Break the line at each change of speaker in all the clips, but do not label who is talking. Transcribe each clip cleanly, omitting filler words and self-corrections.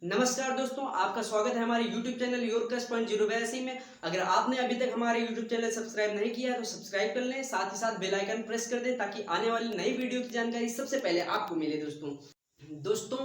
नमस्कार दोस्तों, आपका स्वागत है हमारे YouTube चैनल योर कस्ट 082 में। अगर आपने अभी तक हमारे YouTube चैनल सब्सक्राइब नहीं किया है तो सब्सक्राइब कर लें, साथ ही साथ बेल आइकन प्रेस कर दें ताकि आने वाली नई वीडियो की जानकारी सबसे पहले आपको मिले। दोस्तों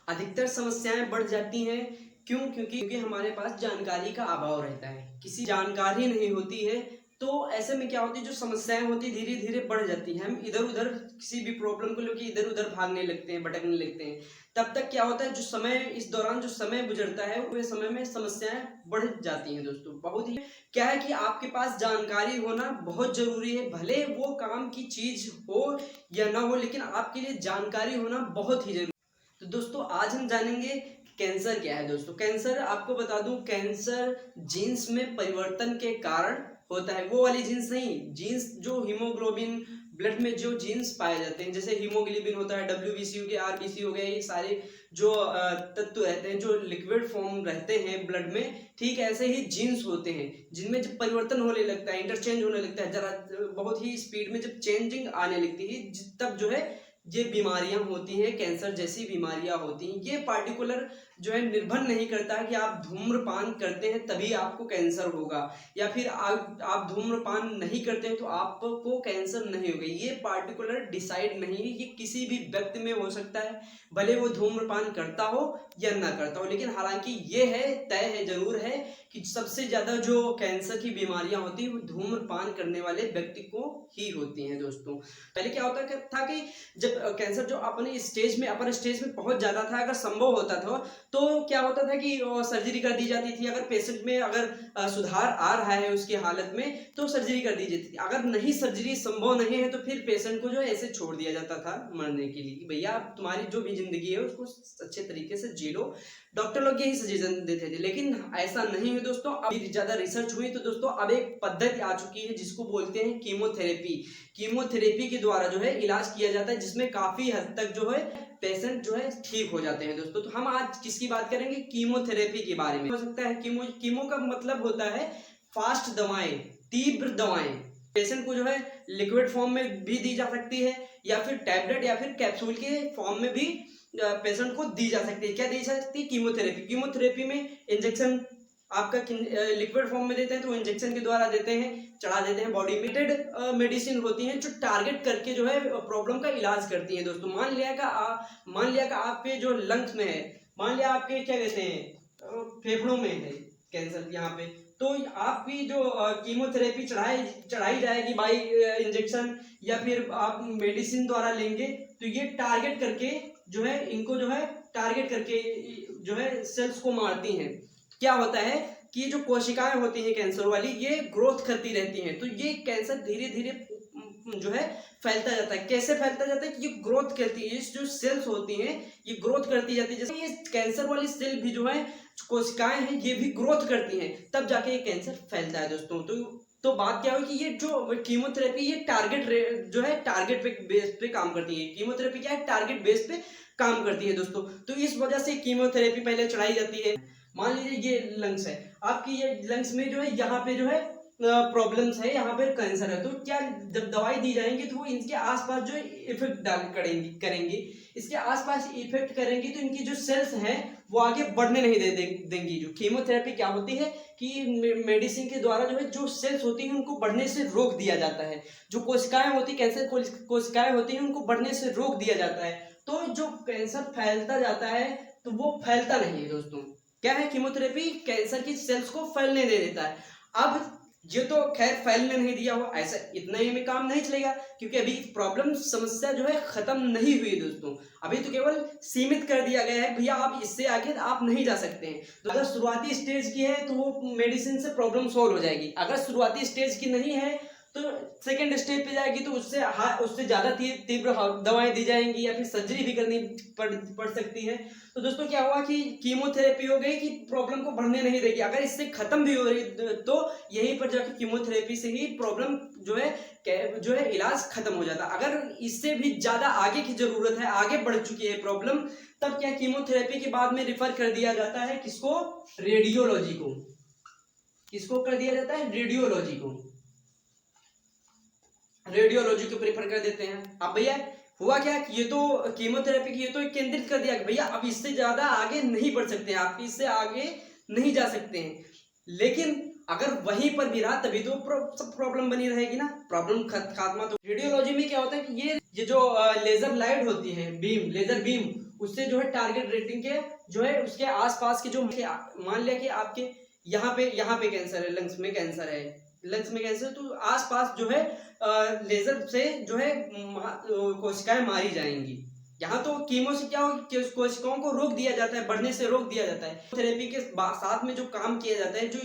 अधिकतर समस्याएं बढ़ जाती हैं। क्योंकि हमारे पास जानकारी का अभाव रहता है, किसी जानकारी नहीं होती है। तो ऐसे में क्या होती है, जो समस्याएं होती है धीरे धीरे बढ़ जाती हैं। हम इधर उधर किसी भी प्रॉब्लम को लेकर इधर उधर भागने लगते हैं, भटकने लगते हैं। तब तक क्या होता है, जो समय इस दौरान जो समय गुजरता है वह समय में समस्याएं बढ़ जाती हैं। दोस्तों बहुत ही क्या है कि आपके पास जानकारी होना बहुत जरूरी है। भले वो काम की चीज हो या ना हो, लेकिन आपके लिए जानकारी होना बहुत ही जरूरी। तो दोस्तों आज हम जानेंगे कैंसर क्या है। दोस्तों कैंसर, आपको बता दूं, कैंसर जीन्स में परिवर्तन के कारण होता है। वो वाली जीन्स नहीं, जीन्स जो हीमोग्लोबिन ब्लड में जो जीन्स पाए जाते हैं, जैसे हीमोग्लोबिन होता है, डब्ल्यूबीसी हो गया, आरबीसी हो गया, ये सारे जो तत्व रहते हैं जो लिक्विड फॉर्म रहते हैं ब्लड में, ठीक ऐसे ही जीन्स होते हैं जिनमें जब परिवर्तन होने लगता है, इंटरचेंज होने लगता है, जरा बहुत ही स्पीड में जब चेंजिंग आने लगती है, तब जो है ये बीमारियां होती हैं, कैंसर जैसी बीमारियां होती हैं। ये पार्टिकुलर जो है निर्भर नहीं करता कि आप धूम्रपान करते हैं तभी आपको कैंसर होगा, या फिर आप धूम्रपान नहीं करते हैं तो आपको कैंसर नहीं होगा। ये पार्टिकुलर डिसाइड नहीं है, ये किसी भी व्यक्ति में हो सकता है, भले वो धूम्रपान करता हो या ना करता हो। लेकिन हालांकि ये है, तय है, जरूर है कि सबसे ज्यादा जो कैंसर की बीमारियां होती है वो धूम्रपान करने वाले व्यक्ति को ही होती हैं। दोस्तों पहले क्या होता था कि जब कैंसर जो अपने स्टेज में पहुंच जाता था, अगर संभव होता था तो क्या होता था कि सर्जरी कर दी जाती थी। अगर पेशेंट में अगर सुधार आ रहा है उसकी हालत में तो सर्जरी कर दी जाती थी। अगर नहीं, सर्जरी संभव नहीं है तो फिर पेशेंट को जो है ऐसे छोड़ दिया जाता था मरने के लिए कि भैया तुम्हारी जो भी जिंदगी है उसको अच्छे तरीके से जी लो। डॉक्टर लोग यही सजेशन देते थे, लेकिन ऐसा नहीं है दोस्तों। अभी ज्यादा रिसर्च हुई तो दोस्तों अब एक पद्धति आ चुकी है जिसको बोलते हैं कीमोथेरेपी। कीमोथेरेपी के द्वारा जो है इलाज किया जाता है, जिसमें काफी हद तक जो है पेशेंट जो है ठीक हो जाते हैं। दोस्तों तो हम आज किसकी बात करेंगे, कीमोथेरेपी के बारे में। हो सकता है कीमो का मतलब होता है फास्ट दवाएं, तीव्र दवाएं। पेशेंट को जो है लिक्विड फॉर्म में भी दी जा सकती है, या फिर टैबलेट या फिर कैप्सूल के फॉर्म में भी पेशेंट को दी जा सकती है। क्या दी जा सकती है, कीमोथेरेपी। कीमोथेरेपी में इंजेक्शन आपका लिक्विड फॉर्म में देते हैं तो इंजेक्शन के द्वारा देते हैं, चढ़ा देते हैं बॉडी में। मेडिसिन होती हैं जो टारगेट करके जो है प्रॉब्लम का इलाज करती हैं। दोस्तों मान लिया का आपके जो लंग्स में है, मान लिया आपके क्या कहते हैं फेफड़ों में है कैंसर यहाँ पे, तो आपकी जो कीमोथेरेपी चढ़ाई जाएगी बाई इंजेक्शन या फिर आप मेडिसिन द्वारा लेंगे, तो ये टारगेट करके जो है इनको जो है टारगेट करके जो है सेल्स को मारती हैं। क्या होता है कि जो कोशिकाएं होती हैं कैंसर वाली, ये ग्रोथ करती रहती हैं, तो ये कैंसर धीरे धीरे जो है फैलता जाता है। कैसे फैलता जाता है कि ये ग्रोथ करती है, जो सेल्स होती हैं ये ग्रोथ करती जाती है। जैसे ये कैंसर वाली सेल भी जो है कोशिकाएं हैं ये भी ग्रोथ करती हैं, तब जाके ये कैंसर फैलता है। दोस्तों तो बात क्या हुई कि ये जो कीमोथेरेपी ये टारगेट जो है टारगेट पे बेस पे काम करती है। कीमोथेरेपी क्या है, टारगेट बेस पे काम करती है। दोस्तों तो इस वजह से कीमोथेरेपी पहले चढ़ाई जाती है। मान लीजिए ये लंग्स है आपकी, ये लंग्स में जो है यहाँ पे जो है प्रॉब्लम्स है, यहाँ पे कैंसर है, तो क्या जब दवाई दी जाएंगी तो वो इनके आसपास जो इफेक्ट करेंगी, इसके आसपास इफेक्ट करेंगी तो इनकी जो सेल्स हैं वो आगे बढ़ने नहीं देंगी। जो कीमोथेरेपी क्या होती है कि मेडिसिन के द्वारा जो है जो सेल्स होती हैं उनको बढ़ने से रोक दिया जाता है। जो कोशिकाएं होती, कैंसर कोशिकाएं होती हैं उनको बढ़ने से रोक दिया जाता है। तो जो कैंसर फैलता जाता है तो वो फैलता नहीं है। दोस्तों क्या है, कीमोथेरेपी कैंसर की सेल्स को फैलने दे देता है। अब ये तो खैर फैलने नहीं दिया हो, ऐसा इतना ही में काम नहीं चलेगा, क्योंकि अभी प्रॉब्लम समस्या जो है खत्म नहीं हुई। दोस्तों अभी तो केवल सीमित कर दिया गया है, भैया आप इससे आगे आप नहीं जा सकते हैं। तो अगर शुरुआती स्टेज की है तो वो मेडिसिन से प्रॉब्लम सॉल्व हो जाएगी। अगर शुरुआती स्टेज की नहीं है तो सेकेंड स्टेज पे जाएगी तो उससे ज्यादा तीव्र दवाएं दी जाएंगी, या फिर सर्जरी भी करनी पड़ सकती है। तो दोस्तों क्या हुआ कि कीमोथेरेपी हो गई कि प्रॉब्लम को बढ़ने नहीं देगी। अगर इससे खत्म भी हो रही तो यहीं पर जाकर कीमोथेरेपी से ही प्रॉब्लम जो है इलाज खत्म हो जाता। अगर इससे भी ज्यादा आगे की जरूरत है, आगे बढ़ चुकी है प्रॉब्लम, तब क्या कीमोथेरेपी के बाद में रिफर कर दिया जाता है किसको, रेडियोलॉजी को। किसको कर दिया जाता है, रेडियोलॉजी को। रेडियोलॉजी को प्रेफर कर देते हैं। अब भैया हुआ क्या कि ये तो कीमोथेरेपी की ये तो केंद्रित कर दिया कि भैया अब इससे ज्यादा आगे नहीं बढ़ सकते हैं, आप इससे आगे नहीं जा सकते हैं। लेकिन अगर वहीं पर भी रहा तभी तो सब प्रॉब्लम बनी रहेगी ना, प्रॉब्लम खात्मा। तो रेडियोलॉजी में क्या होता है कि ये जो लेजर लाइट होती है, बीम, लेजर बीम, उससे जो है टारगेट रेटिंग के जो है उसके आसपास के जो, मान लिया कि आपके यहाँ पे कैंसर है, लंग्स में कैंसर है, लंग्स में कैंसर, तो आसपास जो है लेजर से जो है कोशिकाएं मारी जाएंगी। यहाँ तो कीमो से क्या होगा कि कोशिकाओं को रोक दिया जाता है, बढ़ने से रोक दिया जाता है। थेरेपी के साथ में जो काम किया जाता है, जो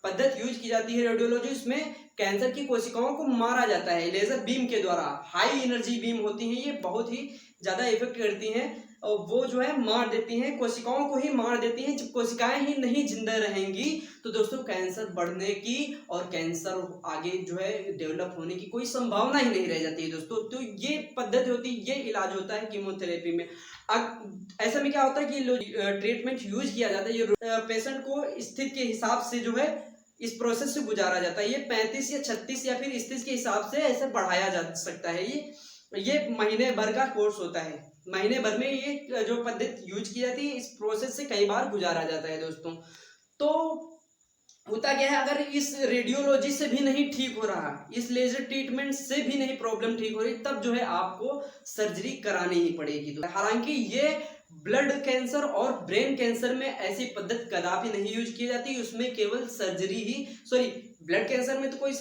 पद्धति यूज की जाती है रेडियोलॉजी, उसमें कैंसर की कोशिकाओं को मारा जाता है लेजर बीम के द्वारा। हाई एनर्जी बीम होती है, ये बहुत ही ज्यादा इफेक्ट करती हैं, और वो जो है मार देती हैं, कोशिकाओं को ही मार देती हैं। जब कोशिकाएं ही नहीं जिंदा रहेंगी तो दोस्तों कैंसर बढ़ने की और कैंसर आगे जो है डेवलप होने की कोई संभावना ही नहीं रह जाती है दोस्तों। तो ये पद्धति होती है, ये इलाज होता है कीमोथेरेपी में। अब ऐसा में क्या होता है कि ट्रीटमेंट यूज किया जाता है, ये पेशेंट को स्थिति के हिसाब से जो है इस प्रोसेस से गुजारा जाता है। ये 35 या 36 या फिर स्थिति के हिसाब से ऐसे बढ़ाया जा सकता है। ये महीने भर का कोर्स होता है, महीने भर में ये जो पद्धति यूज की जाती है, इस प्रोसेस से कई बार गुजारा जाता है दोस्तों। तो होता क्या है, अगर इस रेडियोलॉजी से भी नहीं ठीक हो रहा, इस लेजर ट्रीटमेंट से भी नहीं प्रॉब्लम ठीक हो रही, तब जो है आपको सर्जरी करानी ही पड़ेगी। तो हालांकि ये ब्लड कैंसर और ब्रेन कैंसर में ऐसी पद्धति कदापि नहीं यूज की जाती, उसमें केवल सर्जरी ही, सॉरी ब्लड कैंसर में तो कोई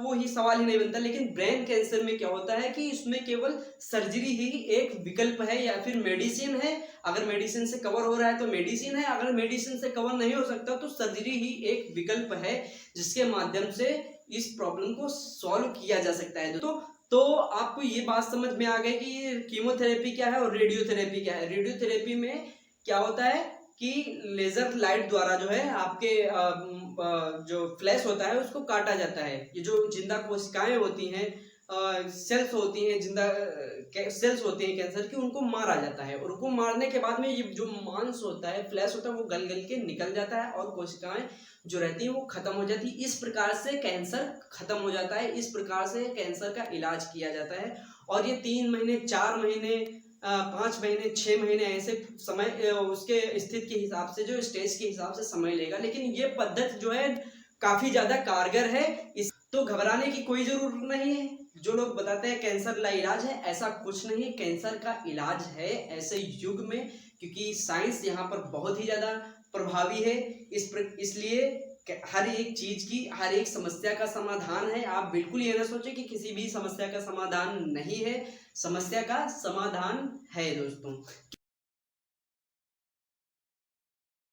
वो ही सवाल ही नहीं बनता, लेकिन ब्रेन कैंसर में क्या होता है कि इसमें केवल सर्जरी ही एक विकल्प है, या फिर मेडिसिन है। अगर मेडिसिन से कवर हो रहा है तो मेडिसिन है, अगर मेडिसिन से कवर नहीं हो सकता तो सर्जरी ही एक विकल्प है, जिसके माध्यम से इस प्रॉब्लम को सॉल्व किया जा सकता है। तो आपको ये बात समझ में आ गई कि कीमोथेरेपी क्या है और रेडियोथेरेपी क्या है। रेडियोथेरेपी में क्या होता है कि लेजर लाइट द्वारा जो है आपके जो फ्लैश होता है उसको काटा जाता है। ये जो जिंदा कोशिकाएं होती हैं, सेल्स होती हैं, जिंदा सेल्स होती हैं कैंसर की, उनको मारा जाता है, और उनको मारने के बाद में ये जो मांस होता है, फ्लैश होता है, वो गल गल के निकल जाता है और कोशिकाएं जो रहती हैं वो खत्म हो जाती है। इस प्रकार से कैंसर खत्म हो जाता है, इस प्रकार से कैंसर का इलाज किया जाता है। और ये 3 महीने, 4 महीने, 5 महीने, 6 महीने ऐसे समय उसके स्थिति के हिसाब से, जो स्टेज के हिसाब से समय लेगा, लेकिन ये पद्धति जो है काफी ज्यादा कारगर है। इस तो घबराने की कोई जरूरत नहीं है। जो लोग बताते हैं कैंसर का इलाज है, ऐसा कुछ नहीं है। कैंसर का इलाज है ऐसे युग में, क्योंकि साइंस यहाँ पर बहुत ही ज्यादा प्रभावी है, इसलिए हर एक चीज की, हर एक समस्या का समाधान है। आप बिल्कुल ये ना सोचें कि किसी भी समस्या का समाधान नहीं है, समस्या का समाधान है दोस्तों।